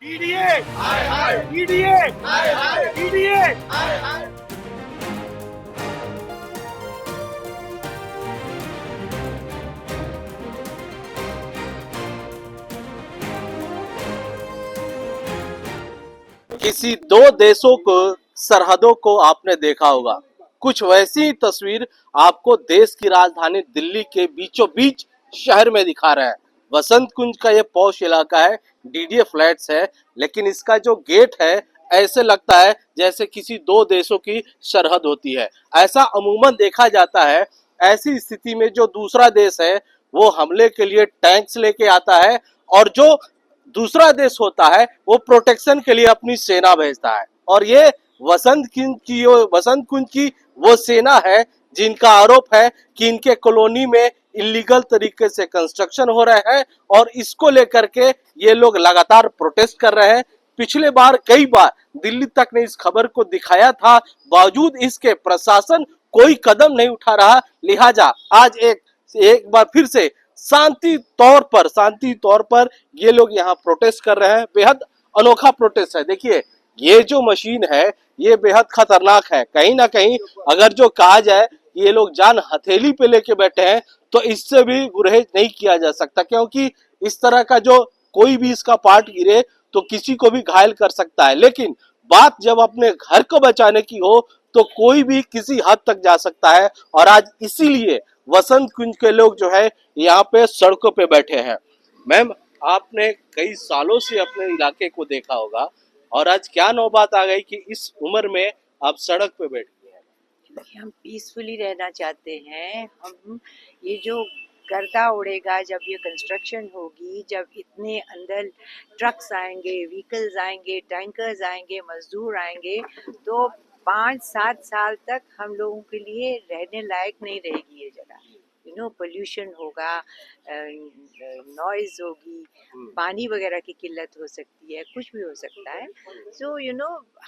EDA हाय हाय EDA हाय हाय EDA हाय हाय। किसी दो देशों को सरहदों को आपने देखा होगा, कुछ वैसी ही तस्वीर आपको देश की राजधानी दिल्ली के बीचों बीच शहर में दिखा रहा है। वसंत कुंज का ये पॉश इलाका है, डीडीए फ्लैट्स है, लेकिन इसका जो गेट है ऐसे लगता है जैसे किसी दो देशों की सरहद होती है। ऐसा अमूमन देखा जाता है। ऐसी स्थिति में जो दूसरा देश है वो हमले के लिए टैंक्स लेके आता है, और जो दूसरा देश होता है वो प्रोटेक्शन के लिए अपनी सेना भेजता है। और ये वसंत कुंज की वो सेना है जिनका आरोप है कि इनके कॉलोनी में इलीगल तरीके से कंस्ट्रक्शन हो रहे हैं, और इसको लेकर के ये लोग लगातार प्रोटेस्ट कर रहे हैं। पिछले बार कई बार दिल्ली तक ने इस खबर को दिखाया था, बावजूद इसके प्रशासन कोई कदम नहीं उठा रहा। लिहाजा आज एक बार फिर से शांति तौर पर ये लोग यहाँ प्रोटेस्ट कर रहे हैं। बेहद अनोखा प्रोटेस्ट है। देखिए, ये जो मशीन है ये बेहद खतरनाक है। कहीं ना कहीं अगर जो कहा जाए ये लोग जान हथेली पे लेके बैठे हैं तो इससे भी गुरेज नहीं किया जा सकता, क्योंकि इस तरह का जो कोई भी इसका पार्ट गिरे तो किसी को भी घायल कर सकता है। लेकिन बात जब अपने घर को बचाने की हो तो कोई भी किसी हद तक जा सकता है, और आज इसीलिए वसंत कुंज के लोग जो है यहाँ पे सड़कों पे बैठे हैं। मैम, आपने कई सालों से अपने इलाके को देखा होगा, और आज क्या नौबत आ गई कि इस उम्र में आप सड़क पे बैठ गए हैं? क्योंकि हम पीसफुली रहना चाहते हैं। हम ये जो गर्दा उड़ेगा, जब ये कंस्ट्रक्शन होगी, जब इतने अंदर ट्रक्स आएंगे, व्हीकल्स आएंगे, टैंकर्स आएंगे, मजदूर आएंगे, तो 5-7 साल तक हम लोगों के लिए रहने लायक नहीं रहेगी ये जगह। पोल्यूशन होगा, नॉइज होगी, पानी वगैरह की किल्लत हो सकती है, कुछ भी हो सकता है। सो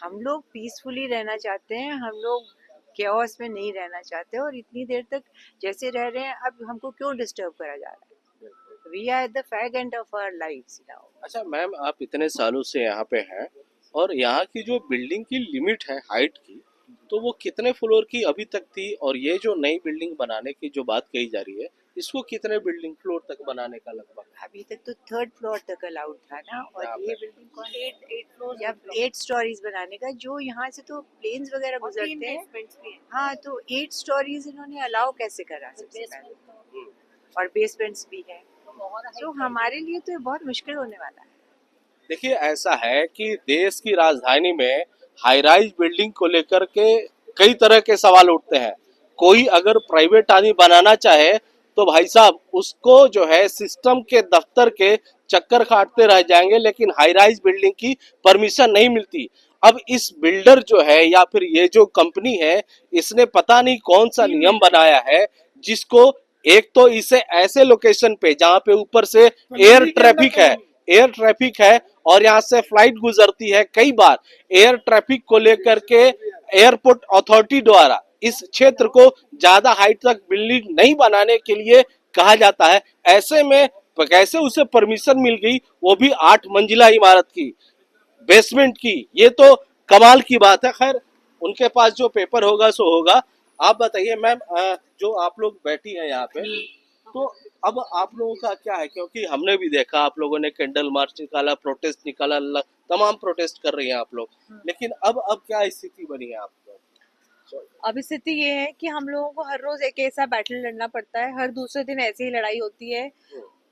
हम लोग पीसफुली रहना चाहते हैं, हम लोग केओस में नहीं रहना चाहते, और इतनी देर तक जैसे रह रहे हैं, अब हमको क्यों डिस्टर्ब करा जा रहा है? We are the fag end of our lifes now. अच्छा मैम, आप इतने सालों से यहाँ पे हैं, और यहाँ की जो बिल्डिंग की लिमिट है हाइट की, तो वो कितने फ्लोर की अभी तक थी? और ये जो नई बिल्डिंग बनाने की जो बात कही जा रही है, इसको कितने बिल्डिंग फ्लोर तक बनाने का लगभग? अभी तक तो 3rd फ्लोर तक अलाउड था ना, और यहाँ ये पे बिल्डिंग कौन 8 फ्लोर या 8 स्टोरीज बनाने का, जो यहाँ से तो प्लेन्स वगैरह गुजरते हैं। हाँ, तो 8 स्टोरीज इन्होंने अलाउ कैसे करा सबसे पहले? हम्म। और बेसमेंट्स भी है, तो हमारे लिए तो ये बहुत मुश्किल होने वाला है। देखिए, ऐसा है कि देश की राजधानी में हाई राइज बिल्डिंग को लेकर के कई तरह के सवाल उठते हैं। कोई अगर प्राइवेट आदमी बनाना चाहे तो भाई साहब उसको जो है सिस्टम के दफ्तर के चक्कर काटते रह जाएंगे, लेकिन हाई राइज बिल्डिंग की परमिशन नहीं मिलती। अब इस बिल्डर जो है या फिर ये जो कंपनी है, इसने पता नहीं कौन सा नियम बनाया है, जिसको एक तो इसे ऐसे लोकेशन पे जहाँ पे ऊपर से एयर ट्रैफिक है और यहाँ से फ्लाइट गुजरती है, कई बार एयर ट्रैफिक को लेकर के एयरपोर्ट अथॉरिटी द्वारा इस क्षेत्र को ज्यादा हाइट तक बिल्डिंग नहीं बनाने के लिए कहा जाता है। ऐसे में कैसे उसे परमिशन मिल गई, वो भी 8 मंजिला इमारत की, बेसमेंट की? ये तो कमाल की बात है। खैर, उनके पास जो पेपर होगा सो होगा। आप बताइए मैम, जो आप लोग बैठी हैं यहाँ पे, तो अब आप लोगों का क्या है? क्योंकि हमने भी देखा आप लोगों ने कैंडल मार्च निकाला, प्रोटेस्ट निकाला, तमाम प्रोटेस्ट कर रही हैं आप लोग, लेकिन अब क्या स्थिति बनी है आप लोग? अब स्थिति ये है कि हम लोगों को हर रोज एक ऐसा बैटल लड़ना पड़ता है, हर दूसरे दिन ऐसी ही लड़ाई होती है,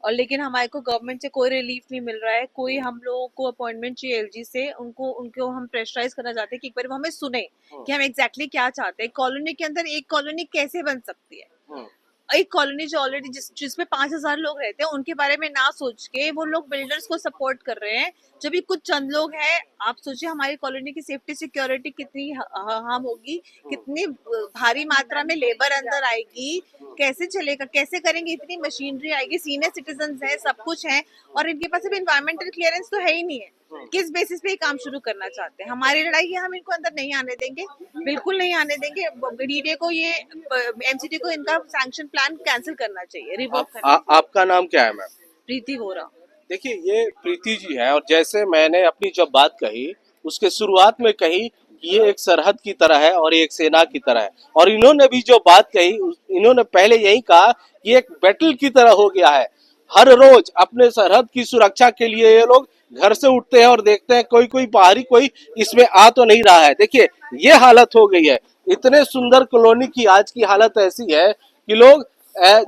और लेकिन हमारे को गवर्नमेंट से कोई रिलीफ नहीं मिल रहा है। कोई हम लोगों को अपॉइंटमेंट चाहिए एलजी से, उनको हम प्रेशराइज करना चाहते हैं कि एक बार वो हमें सुने कि हम एग्जैक्टली क्या चाहते हैं। कॉलोनी के अंदर एक कॉलोनी कैसे बन सकती है? एक कॉलोनी जो ऑलरेडी जिसमें 5,000 लोग रहते हैं, उनके बारे में ना सोच के वो लोग बिल्डर्स को सपोर्ट कर रहे हैं। जब भी कुछ चंद लोग हैं, आप सोचिए हमारी कॉलोनी की सेफ्टी सिक्योरिटी कितनी हार्म होगी, कितनी भारी मात्रा में लेबर अंदर आएगी, कैसे चलेगा, कैसे करेंगे? इतनी मशीनरी आएगी, सीनियर सिटीजन है, सब कुछ है, और इनके पास अभी एनवायरमेंटल क्लियरेंस तो है ही नहीं है। किस बेसिस पे ये काम शुरू करना चाहते हैं? हमारी लड़ाई है, हम इनको अंदर नहीं आने देंगे, बिल्कुल नहीं आने देंगे। डीडीए को, ये एमसीडी को इनका सैंक्शन प्लान कैंसिल करना चाहिए, रिवोक करना चाहिए। आपका नाम क्या है मैम? प्रीति वोरा। देखिए ये प्रीति जी हैं और जैसे मैंने अपनी जब बात कही उसके शुरुआत में कही कि ये एक सरहद की तरह है और ये एक सेना की तरह है और इन्होंने भी जो बात कही इन्होंने पहले यही कहा कि एक बैटल की तरह हो गया है। हर रोज अपने सरहद की सुरक्षा के लिए ये लोग घर से उठते हैं और देखते हैं कोई कोई बाहरी कोई इसमें आ तो नहीं रहा है। देखिए ये हालत हो गई है। इतने सुंदर कॉलोनी की आज की हालत ऐसी है कि लोग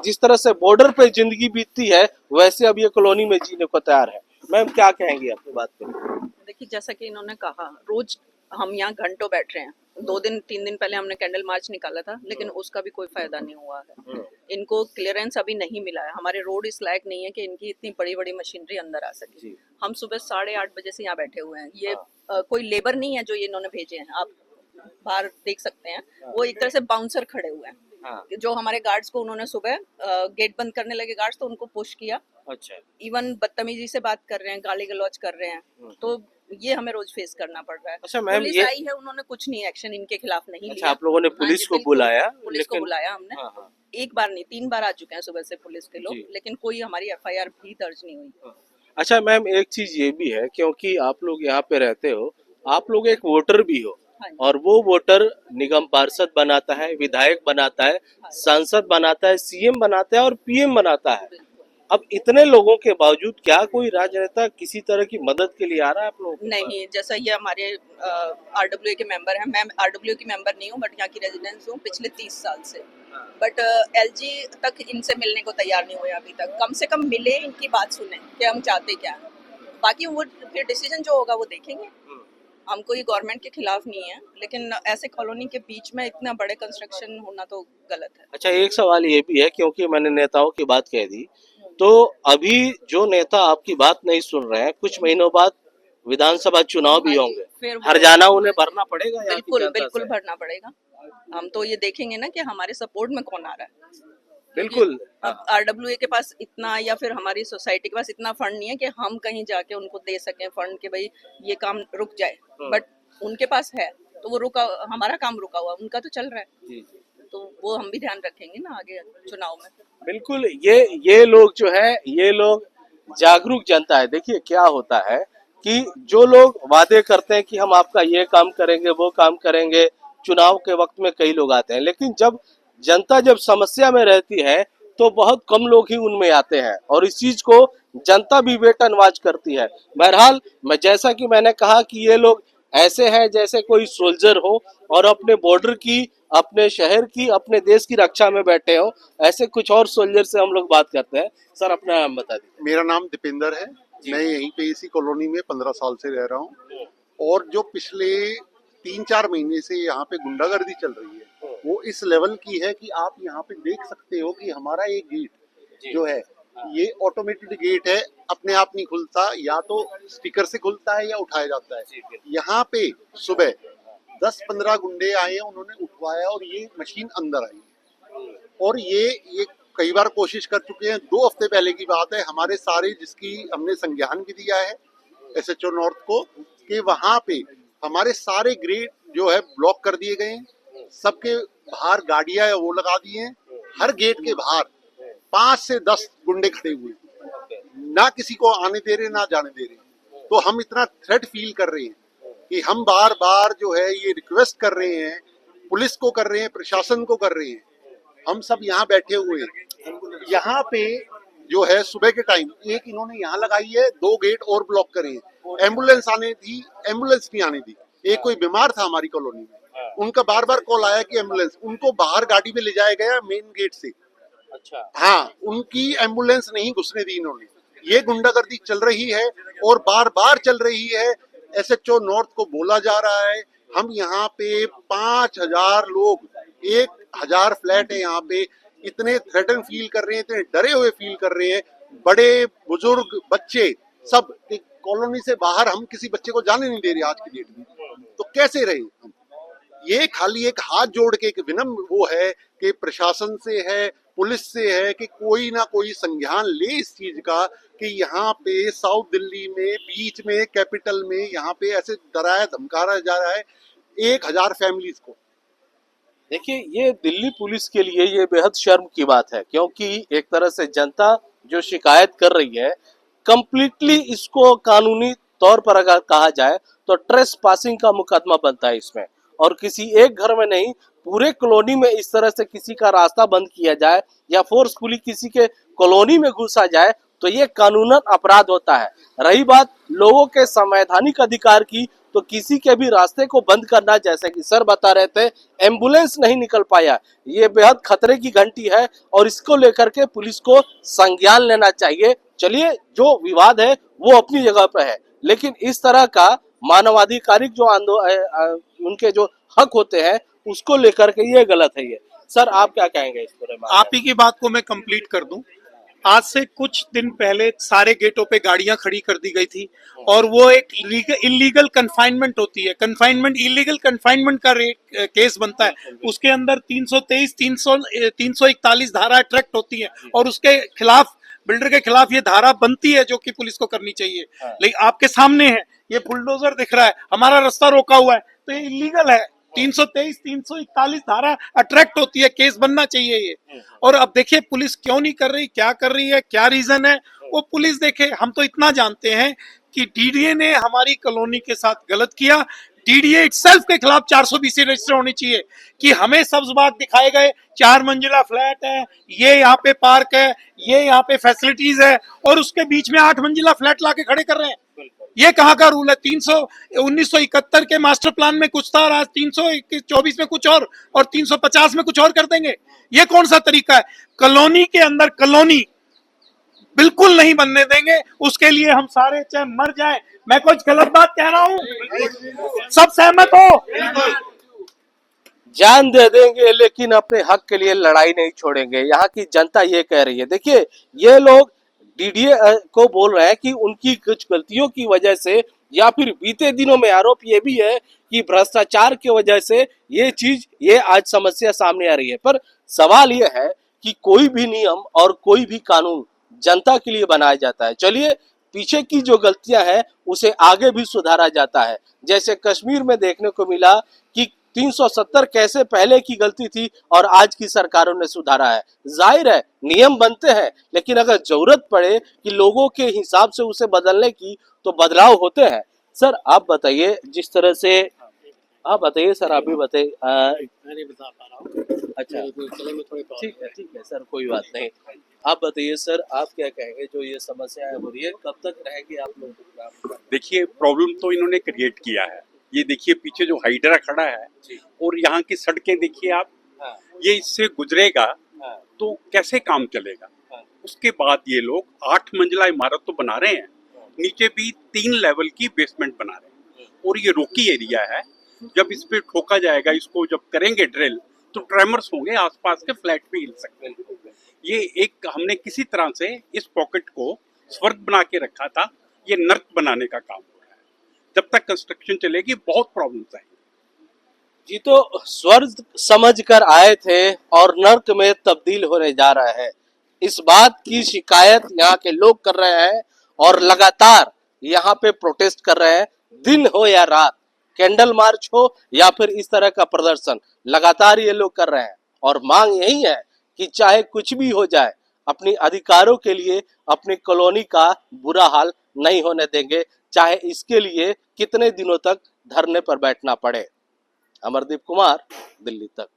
जिस तरह से बॉर्डर पे जिंदगी बीतती है वैसे अब ये कॉलोनी में जीने को तैयार है। मैम क्या कहेंगी अपनी बात पे? देखिए जैसा कि इन्होंने कहा, रोज हम यहाँ घंटों बैठ रहे हैं। 2 दिन 3 दिन पहले हमने कैंडल मार्च निकाला था, लेकिन उसका भी कोई फायदा नहीं हुआ है। इनको क्लियरेंस अभी नहीं मिला है। हमारे रोड इस लायक नहीं है कि इनकी इतनी बड़ी बड़ी मशीनरी अंदर आ सके। हम सुबह 8:30 बजे से यहाँ बैठे हुए हैं। ये कोई लेबर नहीं है जो ये इन्होंने भेजे हैं। आप बाहर देख सकते हैं, वो एक तरह से बाउंसर खड़े हुए हैं। जो हमारे गार्ड्स को उन्होंने सुबह गेट बंद करने लगे गार्ड्स, तो उनको पुश किया। अच्छा। इवन बदतमीजी से बात कर रहे हैं, गाली गलौज कर रहे हैं। तो ये हमें रोज फेस करना पड़ रहा है। अच्छा मैम, पुलिस ये आई है, उन्होंने कुछ नहीं एक्शन इनके खिलाफ नहीं अच्छा लिया। आप लोगों ने पुलिस हाँ जी, को बिल्कुल, बुलाया? पुलिस को लेकिन बुलाया हमने। हाँ, हाँ। एक बार नहीं, 3 बार आ चुके हैं सुबह से पुलिस के लोग, जी। लेकिन कोई हमारी FIR भी दर्ज नहीं हुई। अच्छा मैम, एक चीज ये भी है क्योंकि आप लोग यहाँ पे रहते हो, आप लोग एक वोटर भी हो हाँ जी। और वो वोटर निगम पार्षद बनाता है, विधायक बनाता है, सांसद बनाता है, CM बनाता है और PM बनाता है। बिल्कुल। अब इतने लोगों के बावजूद क्या कोई राजनेता किसी तरह की मदद के लिए आ रहा है आप लोगों के पास? नहीं, जैसा ये हमारे RWA के मेंबर हैं। मैं RWA की मेंबर नहीं हूँ, बट यहाँ की रेजिडेंस हूँ पिछले 30 साल से। बट LG तक इनसे मिलने को तैयार नहीं हुए अभी तक। कम से कम मिले, इनकी बात सुने कि हम चाहते क्या हैं। बाकी वो फिर डिसीजन जो होगा वो देखेंगे। हम कोई गवर्नमेंट के खिलाफ नहीं है, लेकिन ऐसे कॉलोनी के बीच में इतना बड़े कंस्ट्रक्शन होना तो गलत है। अच्छा एक सवाल ये भी है क्योंकि मैंने नेताओं की बात कह दी, तो अभी जो नेता आपकी बात नहीं सुन रहे हैं, कुछ महीनों बाद विधानसभा चुनाव भी होंगे, फिर वो- हरजाना उन्हें भरना पड़ेगा यहाँ की बिल्कुल जनता बिल्कुल से? भरना पड़ेगा। हम तो ये देखेंगे ना कि हमारे सपोर्ट में कौन आ रहा है। बिल्कुल। अब RWA के पास इतना, या फिर हमारी सोसाइटी के पास इतना फंड नहीं है कि हम कहीं जाके उनको दे सकें फंड कि भाई ये काम रुक जाए। बट उनके पास है, तो वो रुका, हमारा काम रुका हुआ, उनका तो चल रहा है। जी। तो वो हम भी ध्यान रखेंगे ना आगे चुनाव में। बिल्कुल, ये लोग जो है, ये लोग जागरूक जनता है। देखिए क्या होता है कि जो लोग वादे करते हैं कि हम आपका ये काम करेंगे, वो काम करेंगे, चुनाव के वक्त में कई लोग आते हैं, लेकिन जब जनता जब समस्या में रहती है तो बहुत कम लोग ही उनमें आते हैं और इस चीज को जनता भी वेट एंड वॉच करती है। बहरहाल मैं जैसा कि मैंने कहा कि ये लोग ऐसे हैं जैसे कोई सोल्जर हो और अपने बॉर्डर की, अपने शहर की, अपने देश की रक्षा में बैठे हो। ऐसे कुछ और सोल्जर से हम लोग बात करते हैं। सर अपना नाम बता दीजिए। मेरा नाम दीपेंद्र है। मैं यहीं पे इसी कॉलोनी में 15 साल से रह रहा हूँ और जो पिछले 3-4 महीने से यहाँ पे गुंडागर्दी चल रही है वो इस लेवल की है कि आप यहाँ पे देख सकते हो कि हमारा एक गेट जो है ये ऑटोमेटेड गेट है, अपने आप नहीं खुलता, या तो स्टिकर से खुलता है या उठाया जाता है। यहाँ पे सुबह 10-15 गुंडे आए, उन्होंने उठवाया और ये मशीन अंदर आई और ये कई बार कोशिश कर चुके हैं। 2 हफ्ते पहले की बात है, हमारे सारे जिसकी हमने संज्ञान भी दिया है SHO नॉर्थ को कि वहाँ पे हमारे सारे गेट जो है ब्लॉक कर दिए गए हैं। सबके बाहर गाड़ियां वो लगा दी हैं। हर गेट के बाहर 5 से 10 गुंडे खड़े हुए, ना किसी को आने दे रहे ना जाने दे रहे। तो हम इतना थ्रेट फील कर रहे हैं कि हम बार बार जो है ये रिक्वेस्ट कर रहे हैं, पुलिस को कर रहे हैं, प्रशासन को कर रहे हैं। हम सब यहाँ बैठे हुए हैं। यहाँ पे जो है सुबह के टाइम एक इन्होंने यहाँ लगाई है, 2 गेट और ब्लॉक करे हैं। एम्बुलेंस आने थी, एम्बुलेंस नहीं आने दी। एक कोई बीमार था हमारी कॉलोनी में, उनका बार बार कॉल आया कि एम्बुलेंस, उनको बाहर गाड़ी में ले जाया गया मेन गेट से। अच्छा। हाँ, उनकी एम्बुलेंस नहीं घुसने दी इन्होंने। ये गुंडागर्दी चल रही है और बार बार चल रही है। SHO नॉर्थ को बोला जा रहा है, हम यहाँ पे 5000 लोग, 1000 फ्लैट है यहाँ पे, इतने थ्रेटन फील कर रहे हैं, इतने डरे हुए फील कर रहे हैं, बड़े बुजुर्ग बच्चे सब। कॉलोनी से बाहर हम किसी बच्चे को जाने नहीं दे रहे आज की डेट में। तो कैसे रहे हम? ये खाली एक हाथ जोड़ के एक विनम्र वो है कि प्रशासन से है, पुलिस से है कि कोई ना कोई संज्ञान ले इस चीज का कि यहाँ पे साउथ दिल्ली में बीच में कैपिटल में यहाँ पे ऐसे डराया धमकाया जा रहा है 1000 फैमिलीज को। देखिए ये दिल्ली पुलिस के लिए ये बेहद शर्म की बात है क्योंकि एक तरह से जनता जो शिकायत कर रही है, कंप्लीटली इसको कानूनी तौर पर अगर कहा जाए तो ट्रेस पासिंग का मुकदमा बनता है इसमें। और किसी एक घर में नहीं, पूरे कॉलोनी में इस तरह से किसी का रास्ता बंद किया जाए या फोर्सफुली किसी के कॉलोनी में घुसा जाए तो ये कानूनन अपराध होता है। रही बात लोगों के संवैधानिक अधिकार की, तो किसी के भी रास्ते को बंद करना, जैसे कि सर बता रहे थे, एम्बुलेंस नहीं निकल पाया, ये बेहद खतरे की घंटी है और इसको लेकर के पुलिस को संज्ञान लेना चाहिए। चलिए, जो विवाद है वो अपनी जगह पे है, लेकिन इस तरह का मानवाधिकारिक जो उनके जो हक होते हैं उसको लेकर के ये गलत है। ये सर आप क्या कहेंगे इस पूरे मामले में? आप ही की बात को मैं कंप्लीट कर दूं। आज से कुछ दिन पहले सारे गेटों पे गाड़ियां खड़ी कर दी गई थी और वो एक इलीगल कन्फाइनमेंट होती है। कन्फाइनमेंट, इलीगल कन्फाइनमेंट का केस बनता है, उसके अंदर 323, 341 धारा अट्रैक्ट होती है और उसके खिलाफ, बिल्डर के खिलाफ ये धारा बनती है जो कि पुलिस को करनी चाहिए। लेकिन आपके सामने है, ये बुलडोजर दिख रहा है, हमारा रास्ता रोका हुआ है, तो ये इलीगल है। 323, 341 धारा अट्रैक्ट होती है, केस बनना चाहिए ये। और अब देखिए पुलिस क्यों नहीं कर रही, क्या कर रही है, क्या रीजन है, वो पुलिस देखे। हम तो इतना जानते हैं कि डीडीए ने हमारी कॉलोनी के साथ गलत किया। डीडीए इटसेल्फ के खिलाफ 420 रजिस्टर होनी चाहिए कि हमें सब्ज बाग दिखाए गए, 4 मंजिला फ्लैट है, ये यहाँ पे पार्क है, ये यहाँ पे फैसिलिटीज है, और उसके बीच में 8 मंजिला फ्लैट लाके खड़े कर रहे हैं। ये कहाँ का रूल है? 1971 के मास्टर प्लान में कुछ था और आज 324 में कुछ और 350 में कुछ और कर देंगे। ये कौन सा तरीका है? कॉलोनी के अंदर कॉलोनी बिल्कुल नहीं बनने देंगे। उसके लिए हम सारे चाहे मर जाए। मैं कुछ गलत बात कह रहा हूँ? सब सहमत हो? जान दे देंगे लेकिन अपने हक के लिए लड़ाई नहीं छोड़ेंगे, यहाँ की जनता ये कह रही है। देखिए, ये लोग डीडीए को बोल रहे हैं कि उनकी कुछ गलतियों की वजह से, या फिर बीते दिनों में आरोप ये भी है कि भ्रष्टाचार की वजह से ये आज समस्या सामने आ रही है। पर सवाल ये है कि कोई भी नियम और कोई भी कानून जनता के लिए बनाया जाता है। चलिए, पीछे की जो गलतियां हैं उसे आगे भी सुधारा जाता है। जैसे कश्मीर में देखने को मिला कि 370 कैसे पहले की गलती थी और आज की सरकारों ने सुधारा है। जाहिर है नियम बनते हैं, लेकिन अगर जरूरत पड़े कि लोगों के हिसाब से उसे बदलने की, तो बदलाव होते हैं। सर आप बताइए, जिस तरह से आप बताइए सर, आप भी बताइए। मैं नहीं बता पा रहा हूँ। अच्छा, चलो मैं थोड़ी ठीक है सर, कोई बात नहीं। आप बताइए सर, आप क्या कहेंगे? जो ये समस्या हो रही है, कब तक रहेगी आप लोगों को काम? देखिए, प्रॉब्लम तो इन्होंने क्रिएट किया है। ये देखिए पीछे जो हाइड्रा खड़ा है और यहाँ की सड़कें देखिए आप, ये इससे गुजरेगा तो कैसे काम चलेगा? उसके बाद ये लोग 8 मंजिला इमारत तो बना रहे हैं, नीचे भी 3 लेवल की बेसमेंट बना रहे हैं और ये रोकी एरिया है। जब इस पे ठोका जाएगा, इसको जब करेंगे ड्रिल, तो ट्रेमर्स होंगे, आसपास के फ्लैट भी हिल सकते हैं। ये एक हमने किसी तरह से इस पॉकेट को स्वर्ग बना के रखा था, ये नर्क बनाने का काम हो रहा है। जब तक कंस्ट्रक्शन चलेगी बहुत प्रॉब्लम्स आएंगी। जी, तो स्वर्ग समझ कर आए थे और नर्क में तब्दील होने जा रहा है, इस बात की शिकायत यहाँ के लोग कर रहे हैं और लगातार यहाँ पे प्रोटेस्ट कर रहे हैं। दिन हो या रात, कैंडल मार्च हो या फिर इस तरह का प्रदर्शन, लगातार ये लोग कर रहे हैं और मांग यही है कि चाहे कुछ भी हो जाए, अपनी अधिकारों के लिए अपनी कॉलोनी का बुरा हाल नहीं होने देंगे, चाहे इसके लिए कितने दिनों तक धरने पर बैठना पड़े। अमरदीप कुमार, दिल्ली तक।